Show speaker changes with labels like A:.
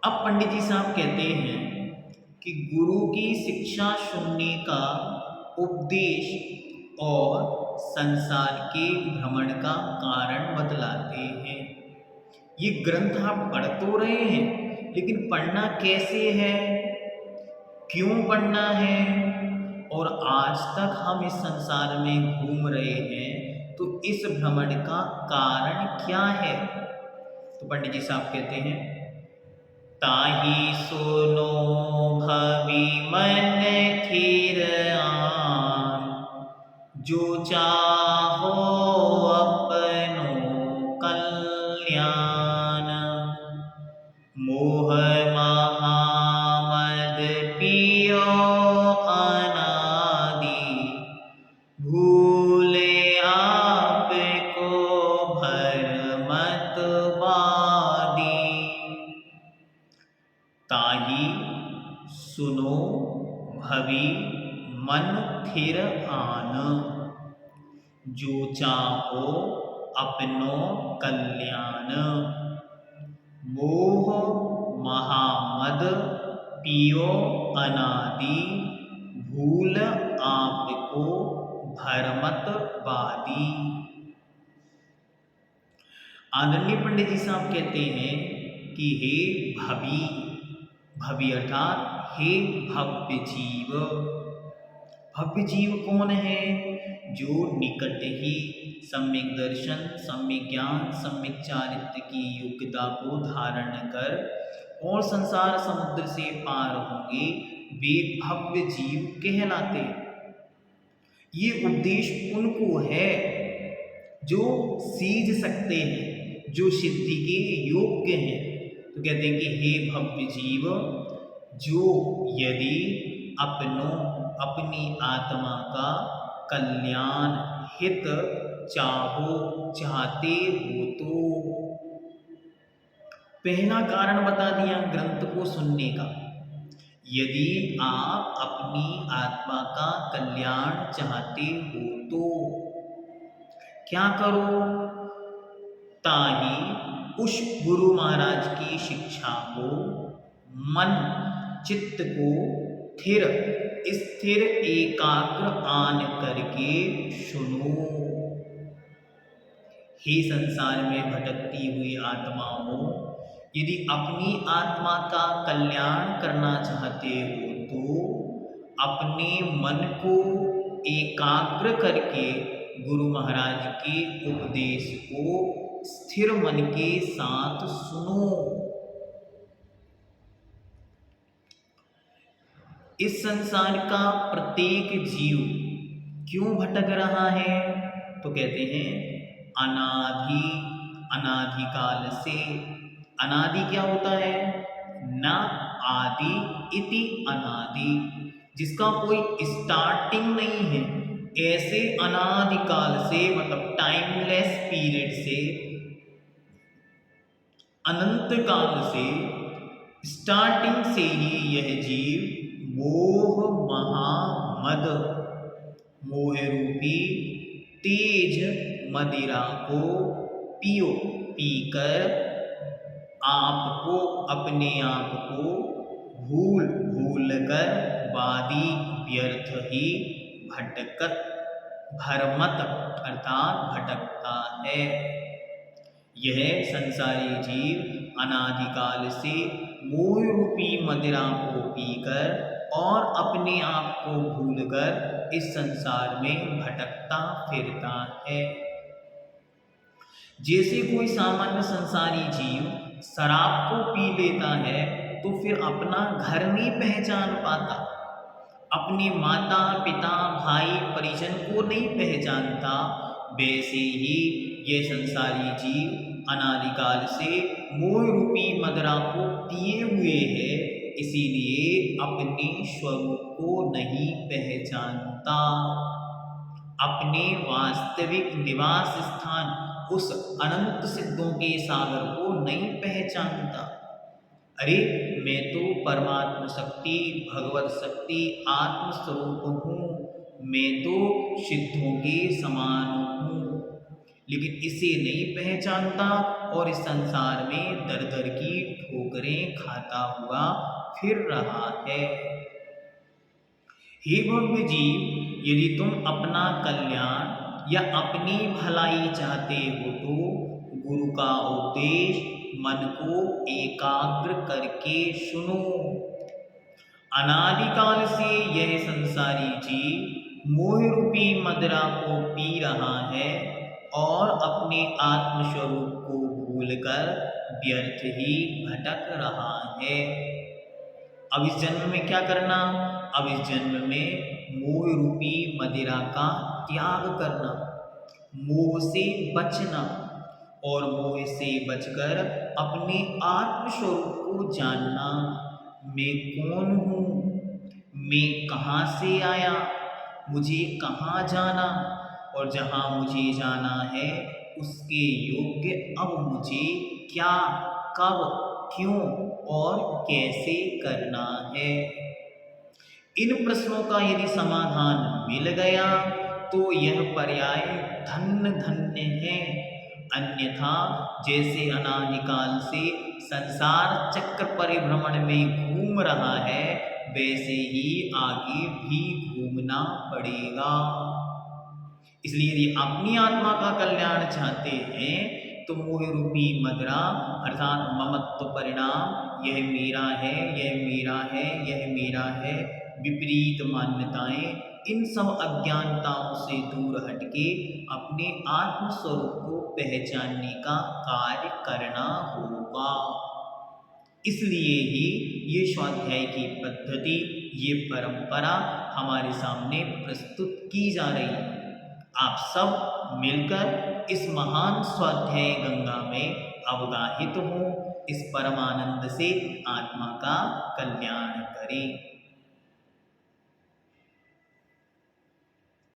A: अब पंडित जी साहब कहते हैं कि गुरु की शिक्षा सुनने का उपदेश और संसार के भ्रमण का कारण बतलाते हैं। ये ग्रंथ आप पढ़ तो रहे हैं, लेकिन पढ़ना कैसे है, क्यों पढ़ना है, और आज तक हम इस संसार में घूम रहे हैं, तो इस भ्रमण का कारण क्या है। तो पंडित जी साहब कहते हैं, ताहि सुनो भवि मन थिर आन, जो चाहो अपनो कल्याण। मोह महा मद पियो अनादि, भूले आपको भरमत वादी। ताहि सुनो भवि मन थिर आन, जो चाहो अपनो कल्याण। मोह महामद पियो अनादि, भूल आपको भरमत वादी। आदरणीय पंडित जी साहब कहते हैं कि हे भवि, भवि अर्थात हे भव्य जीव। भव्य जीव कौन है? जो निकट ही सम्यक दर्शन, सम्यक ज्ञान, सम्यक चारित्र की योग्यता को धारण कर और संसार समुद्र से पार होंगे, वे भव्य जीव कहलाते हैं। ये उपदेश उनको है जो सीझ सकते हैं, जो सिद्धि के योग्य हैं। तो कहते हैं कि हे भव्य जीव, जो यदि अपनी आत्मा का कल्याण हित चाहते हो तो। पहला कारण बता दिया ग्रंथ को सुनने का। यदि आप अपनी आत्मा का कल्याण चाहते हो तो क्या करो? ताहि उस गुरु महाराज की शिक्षा को, मन चित्त को स्थिर एकाग्र आन करके सुनो। हे संसार में भटकती हुई आत्माओं, यदि अपनी आत्मा का कल्याण करना चाहते हो तो अपने मन को एकाग्र करके गुरु महाराज के उपदेश को स्थिर मन के साथ सुनो। इस संसार का प्रत्येक जीव क्यों भटक रहा है? तो कहते हैं अनादि काल से। अनादि क्या होता है? न आदि इति अनादि, जिसका कोई स्टार्टिंग नहीं है। ऐसे अनादिकाल से, मतलब टाइमलेस पीरियड से, अनंत काल से, स्टार्टिंग से ही यह जीव मोह महामद, मोह रूपी तेज मदिरा को पीकर आपको, अपने आप को भूल कर वादी व्यर्थ ही भरमत अर्थात भटकता है। यह संसारी जीव अनादिकाल से मोह रूपी मदिरा को पीकर और अपने आप को भूलकर इस संसार में भटकता फिरता है। जैसे कोई सामान्य संसारी जीव शराब को पी लेता है तो फिर अपना घर नहीं पहचान पाता, अपने माता पिता भाई परिजन को नहीं पहचानता, वैसे ही ये संसारी जीव अनादिकाल से मोह रूपी मदिरा को पिए हुए है, इसीलिए अपने स्वरूप को नहीं पहचानता, अपने वास्तविक निवास स्थान उस अनंत सिद्धों के सागर को नहीं पहचानता। अरे मैं तो परमात्मा शक्ति, भगवत शक्ति, आत्म स्वरूप हूँ, मैं तो सिद्धों के समान हूँ, लेकिन इसे नहीं पहचानता और इस संसार में दर दर की ठोकरें ठोकरें खाता हुआ फिर रहा है। हे भव्य जीव, यदि तुम अपना कल्याण या अपनी भलाई चाहते हो तो गुरु का उपदेश मन को एकाग्र करके सुनो। अनादिकाल से यह संसारी जीव मोह रूपी मदिरा को पी रहा है और अपने आत्मस्वरूप को भूलकर व्यर्थ ही भटक रहा है। अब इस जन्म में क्या करना? अब इस जन्म में मोह रूपी मदिरा का त्याग करना, मोह से बचना और मोह से बचकर अपने आत्मस्वरूप को जानना। मैं कौन हूँ? मैं कहाँ से आया? मुझे कहाँ जाना? और जहाँ मुझे जाना है उसके योग्य अब मुझे क्या, कब, क्यों और कैसे करना है? इन प्रश्नों का यदि समाधान मिल गया तो यह पर्याय धन्य धन्य है। अन्यथा जैसे अनादिकाल से संसार चक्र परिभ्रमण में घूम रहा है वैसे ही आगे भी घूमना पड़ेगा। इसलिए यदि अपनी आत्मा का कल्याण चाहते हैं तो मोह रूपी मदिरा अर्थात ममत्व परिणाम, यह मेरा है, यह मेरा है, यह मेरा है, विपरीत मान्यताएं, इन सब अज्ञानताओं से दूर हटके अपने आत्मस्वरूप को पहचानने का कार्य करना होगा। इसलिए ही ये स्वाध्याय की पद्धति, ये परंपरा हमारे सामने प्रस्तुत की जा रही है। आप सब मिलकर इस महान स्वाध्याय गंगा में अवगाहित हों, इस परमानंद से आत्मा का कल्याण करें।